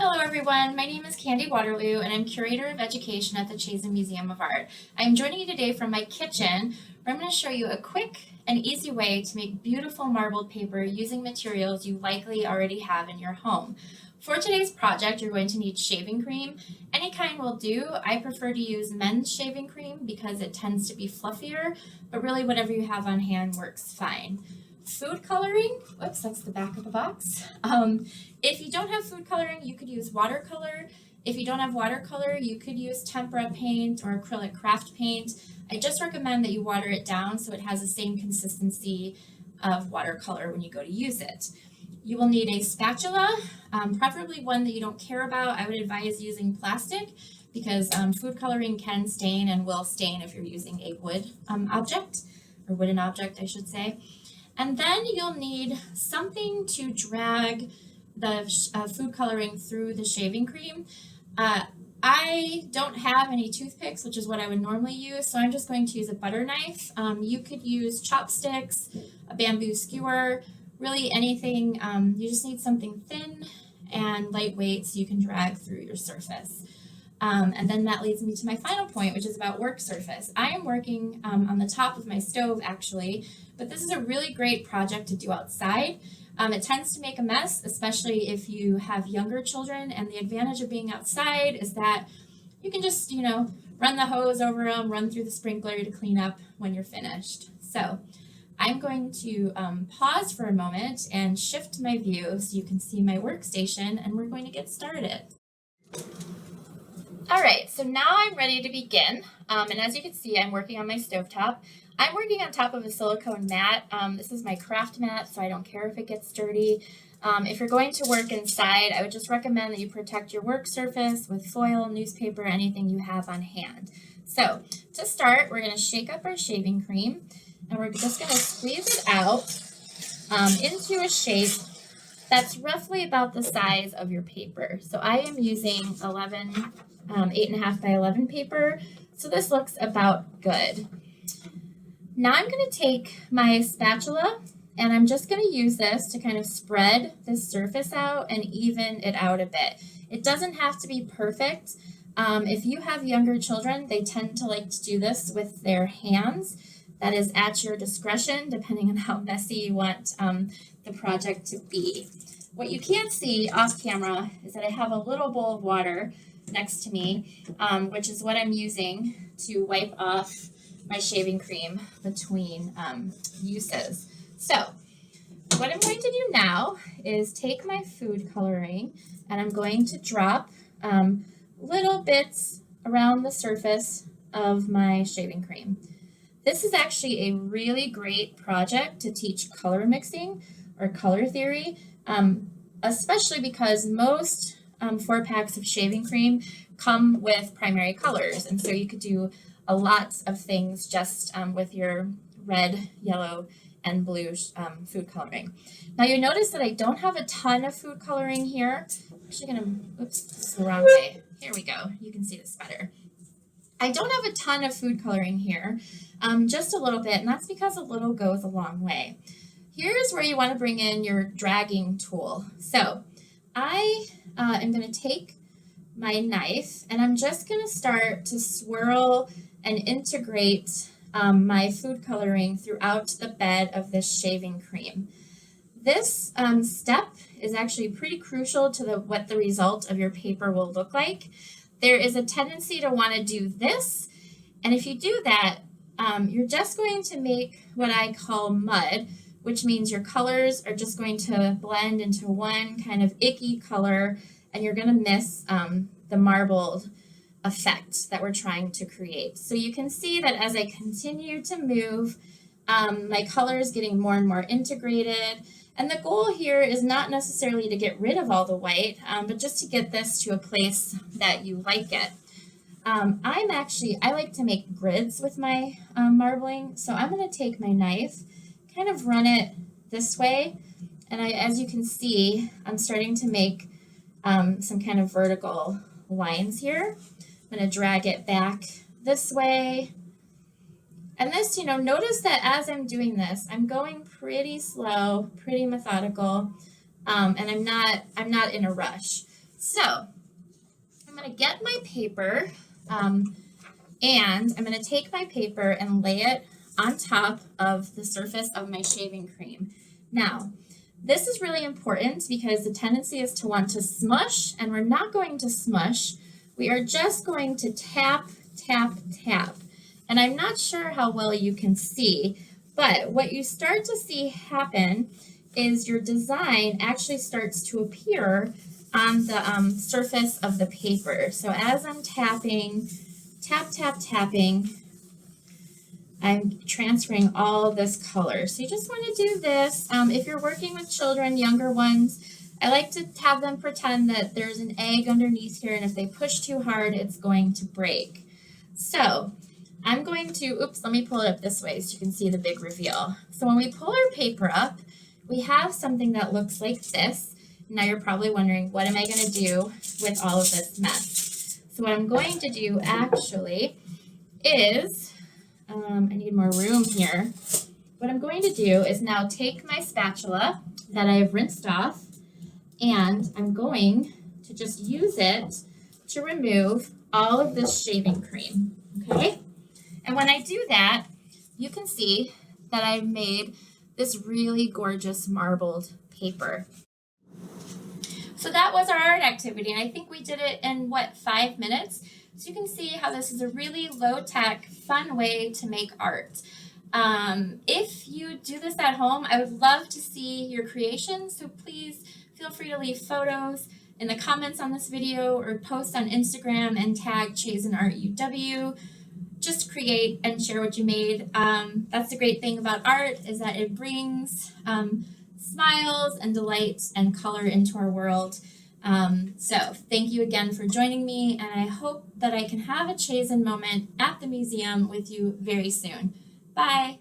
Hello everyone, my name is Candy Waterloo and I'm Curator of Education at the Chazen Museum of Art. I'm joining you today from my kitchen where I'm going to show you a quick and easy way to make beautiful marbled paper using materials you likely already have in your home. For today's project, you're going to need shaving cream. Any kind will do. I prefer to use men's shaving cream because it tends to be fluffier, but really whatever you have on hand works fine. Food coloring, whoops, that's the back of the box. If you don't have food coloring, you could use watercolor. If you don't have watercolor, you could use tempera paint or acrylic craft paint. I just recommend that you water it down so it has the same consistency of watercolor when you go to use it. You will need a spatula, preferably one that you don't care about. I would advise using plastic because food coloring can stain and will stain if you're using a wood object, or wooden object, I should say. And then you'll need something to drag the food coloring through the shaving cream. I don't have any toothpicks, which is what I would normally use, so I'm just going to use a butter knife. You could use chopsticks, a bamboo skewer, really anything. You just need something thin and lightweight so you can drag through your surface. And then that leads me to my final point, which is about work surface. I am working on the top of my stove actually, but this is a really great project to do outside. It tends to make a mess, especially if you have younger children, and the advantage of being outside is that you can just, run the hose over them, run through the sprinkler to clean up when you're finished. So I'm going to pause for a moment and shift my view so you can see my workstation, and we're going to get started. All right, so now I'm ready to begin, and as you can see, I'm working on my stovetop. I'm working on top of a silicone mat. This is my craft mat, so I don't care if it gets dirty. If you're going to work inside, I would just recommend that you protect your work surface with foil, newspaper, anything you have on hand. So to start, we're going to shake up our shaving cream, and we're just going to squeeze it out into a shape that's roughly about the size of your paper. So I am using 8.5 by 11 paper, so this looks about good. Now I'm going to take my spatula and I'm just going to use this to kind of spread this surface out and even it out a bit. It doesn't have to be perfect. If you have younger children, they tend to like to do this with their hands. That is at your discretion, depending on how messy you want the project to be. What you can't see off camera is that I have a little bowl of water next to me, which is what I'm using to wipe off my shaving cream between uses. So what I'm going to do now is take my food coloring and I'm going to drop little bits around the surface of my shaving cream. This is actually a really great project to teach color mixing or color theory, especially because most 4-packs of shaving cream come with primary colors, and so you could do a lot of things just with your red, yellow, and blue food coloring. Now you notice that I don't have a ton of food coloring here. I'm actually gonna, oops, this is the wrong way. Here we go, you can see this better. I don't have a ton of food coloring here, just a little bit, and that's because a little goes a long way. Here's where you want to bring in your dragging tool. So I am going to take my knife and I'm just going to start to swirl and integrate my food coloring throughout the bed of this shaving cream. This step is actually pretty crucial to what the result of your paper will look like. There is a tendency to want to do this, and if you do that, you're just going to make what I call mud, which means your colors are just going to blend into one kind of icky color, and you're going to miss the marbled effect that we're trying to create. So you can see that as I continue to move, my color is getting more and more integrated. And the goal here is not necessarily to get rid of all the white, but just to get this to a place that you like it. I like to make grids with my marbling, so I'm going to take my knife, kind of run it this way, and as you can see, I'm starting to make some kind of vertical lines here. I'm going to drag it back this way. And this, notice that as I'm doing this, I'm going pretty slow, pretty methodical, and I'm not in a rush. So I'm going to get my paper and I'm going to take my paper and lay it on top of the surface of my shaving cream. Now, this is really important because the tendency is to want to smush, and we're not going to smush. We are just going to tap, tap, tap. And I'm not sure how well you can see, but what you start to see happen is your design actually starts to appear on the surface of the paper. So as I'm tapping, tap, tap, tapping, I'm transferring all this color. So you just want to do this. If you're working with children, younger ones, I like to have them pretend that there's an egg underneath here, and if they push too hard, it's going to break. So I'm going to, oops, let me pull it up this way so you can see the big reveal. So when we pull our paper up, we have something that looks like this. Now you're probably wondering, what am I going to do with all of this mess? So what I'm going to do actually is, I need more room here. What I'm going to do is now take my spatula that I have rinsed off, and I'm going to just use it to remove all of this shaving cream, okay? And when I do that, you can see that I've made this really gorgeous marbled paper. So that was our art activity, and I think we did it in, 5 minutes? So you can see how this is a really low-tech, fun way to make art. If you do this at home, I would love to see your creations, so please feel free to leave photos in the comments on this video or post on Instagram and tag Chazen Art UW. Just create and share what you made. That's the great thing about art, is that it brings smiles and delight and color into our world. So thank you again for joining me, and I hope that I can have a Chazen moment at the museum with you very soon. Bye.